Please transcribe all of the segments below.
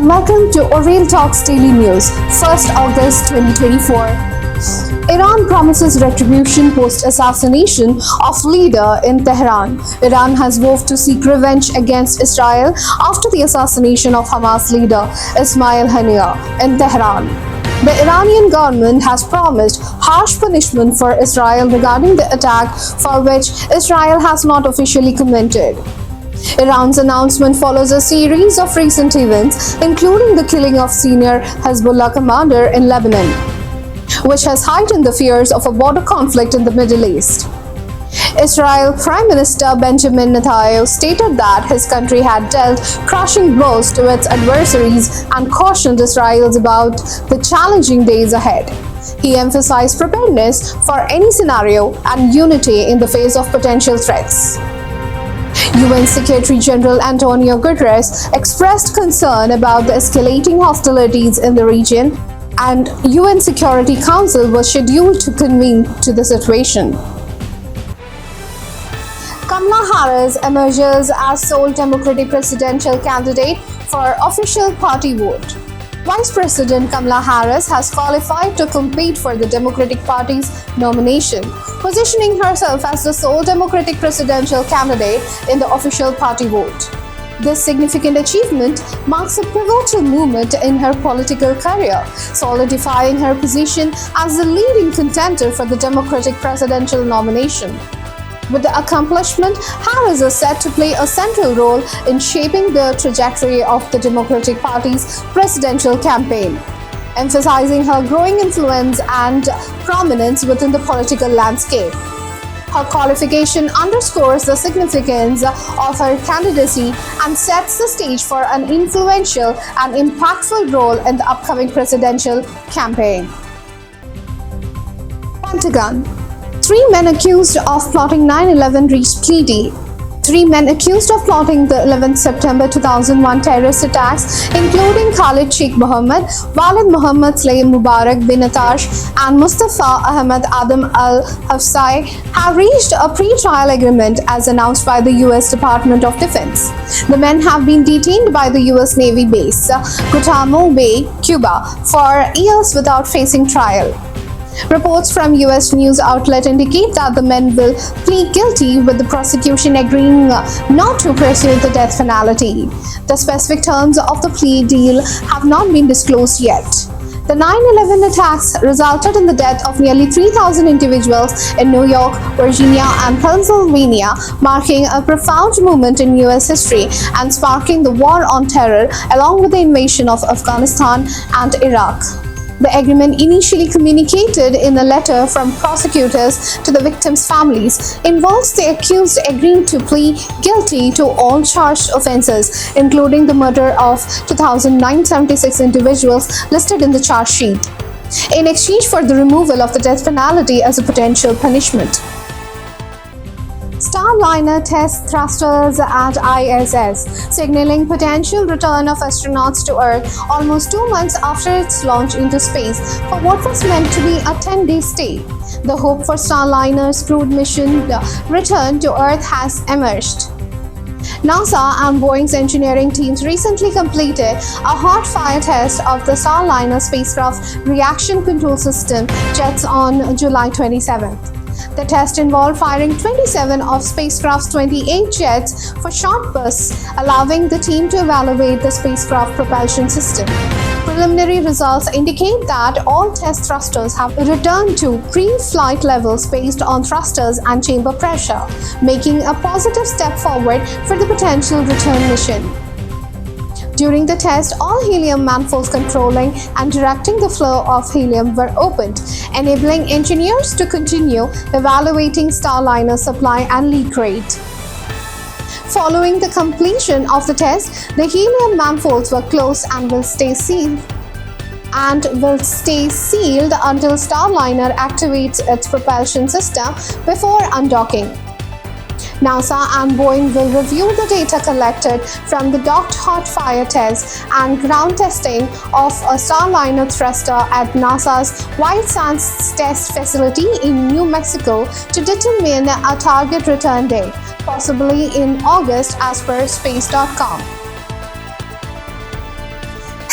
Welcome to OrellTalk's Daily News, 1st August 2024. Iran promises retribution post-assassination of leader in Tehran. Iran has vowed to seek revenge against Israel after the assassination of Hamas leader Ismail Haniyeh in Tehran. The Iranian government has promised harsh punishment for Israel regarding the attack, for which Israel has not officially commented. Iran's announcement follows a series of recent events, including the killing of senior Hezbollah commander in Lebanon, which has heightened the fears of a border conflict in the Middle East. Israel Prime Minister Benjamin Netanyahu stated that his country had dealt crushing blows to its adversaries and cautioned Israel about the challenging days ahead. He emphasized preparedness for any scenario and unity in the face of potential threats. UN Secretary General Antonio Guterres expressed concern about the escalating hostilities in the region, and UN Security Council was scheduled to convene to the situation. Kamala Harris emerges as sole Democratic presidential candidate for official party vote. Vice President Kamala Harris has qualified to compete for the Democratic Party's nomination, positioning herself as the sole Democratic presidential candidate in the official party vote. This significant achievement marks a pivotal moment in her political career, solidifying her position as the leading contender for the Democratic presidential nomination. With the accomplishment, Harris is set to play a central role in shaping the trajectory of the Democratic Party's presidential campaign, emphasizing her growing influence and prominence within the political landscape. Her qualification underscores the significance of her candidacy and sets the stage for an influential and impactful role in the upcoming presidential campaign. Pentagon. 3 men accused of plotting 9/11 reached plea deal. 3 men accused of plotting the 11th September 2001 terrorist attacks, including Khalid Sheikh Mohammed, Walid Mohammed Slay Mubarak bin Atash, and Mustafa Ahmed Adam al-Hafsai, have reached a pre-trial agreement as announced by the U.S. Department of Defense. The men have been detained by the U.S. Navy base, Guantanamo Bay, Cuba, for years without facing trial. Reports from U.S. news outlet indicate that the men will plead guilty, with the prosecution agreeing not to pursue the death penalty. The specific terms of the plea deal have not been disclosed yet. The 9/11 attacks resulted in the death of nearly 3,000 individuals in New York, Virginia, and Pennsylvania, marking a profound moment in U.S. history and sparking the war on terror, along with the invasion of Afghanistan and Iraq. The agreement, initially communicated in a letter from prosecutors to the victims' families, involves the accused agreeing to plead guilty to all charged offenses, including the murder of 2,976 individuals listed in the charge sheet, in exchange for the removal of the death penalty as a potential punishment. Starliner tests thrusters at ISS, signaling potential return of astronauts to Earth almost 2 months after its launch into space for what was meant to be a 10-day stay. The hope for Starliner's crewed mission return to Earth has emerged. NASA and Boeing's engineering teams recently completed a hot fire test of the Starliner spacecraft reaction control system jets on July 27th. The test involved firing 27 of spacecraft's 28 jets for short bursts, allowing the team to evaluate the spacecraft propulsion system. Preliminary results indicate that all test thrusters have returned to pre-flight levels based on thrusters and chamber pressure, making a positive step forward for the potential return mission. During the test, all helium manifolds controlling and directing the flow of helium were opened, enabling engineers to continue evaluating Starliner supply and leak rate. Following the completion of the test, the helium manifolds were closed and will stay sealed until Starliner activates its propulsion system before undocking. NASA and Boeing will review the data collected from the docked hot fire test and ground testing of a Starliner thruster at NASA's White Sands Test Facility in New Mexico to determine a target return date, possibly in August as per space.com.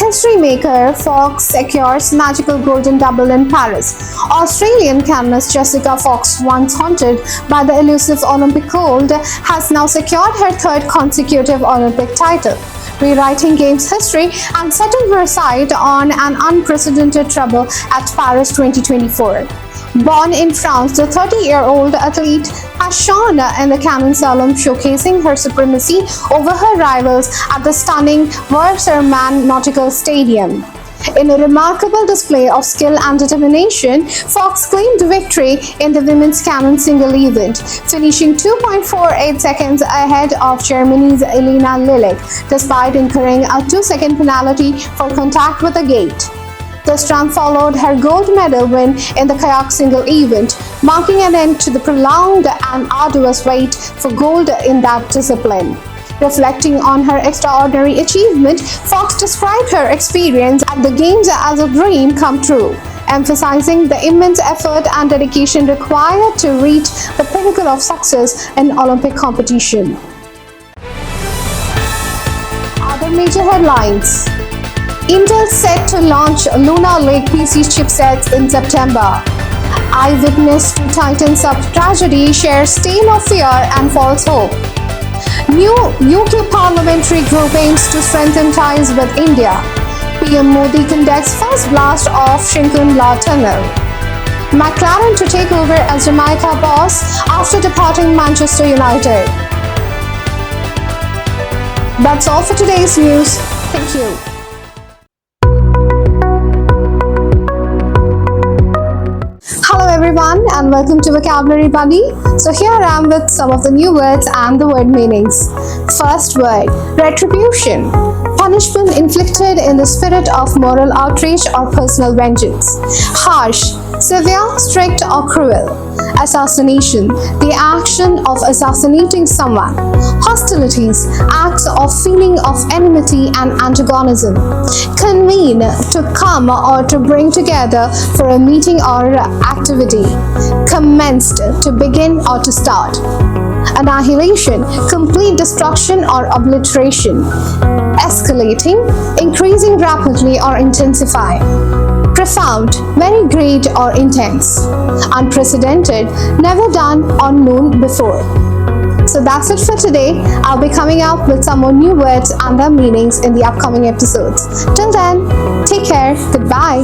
History maker Fox secures magical golden double in Paris. Australian canoeist Jessica Fox, once haunted by the elusive Olympic gold, has now secured her third consecutive Olympic title, rewriting Games history and setting her sight on an unprecedented treble at Paris 2024. Born in France, the 30-year-old athlete has shone in the canoe slalom, showcasing her supremacy over her rivals at the stunning Versailles Nautical Stadium. In a remarkable display of skill and determination, Fox claimed victory in the women's canoe single event, finishing 2.48 seconds ahead of Germany's Elena Lilich, despite incurring a 2-second penalty for contact with the gate. This triumph followed her gold medal win in the kayak single event, marking an end to the prolonged and arduous wait for gold in that discipline. Reflecting on her extraordinary achievement, Fox described her experience at the Games as a dream come true, emphasizing the immense effort and dedication required to reach the pinnacle of success in Olympic competition. Other major headlines: Intel set to launch Lunar Lake PC chipsets in September. Eyewitness to Titan sub tragedy shares tale of fear and false hope. New UK parliamentary group aims to strengthen ties with India. PM Modi conducts first blast of Shinkunla Tunnel. McLaren to take over as Jamaica boss after departing Manchester United. That's all for today's news. Thank you. Hello everyone and welcome to Vocabulary Buddy. So here I am with some of the new words and the word meanings. First word, retribution. Punishment inflicted in the spirit of moral outrage or personal vengeance. Harsh, severe, strict or cruel. Assassination, the action of assassinating someone. Hostilities, acts of feeling of enmity and antagonism. Convene, to come or to bring together for a meeting or activity. Commenced, to begin or to start. Annihilation, complete destruction or obliteration. Escalating, increasing rapidly or intensifying. Profound, very great or intense. Unprecedented, never done or known before. So that's it for today. I'll be coming up with some more new words and their meanings in the upcoming episodes. Till then, take care. Goodbye.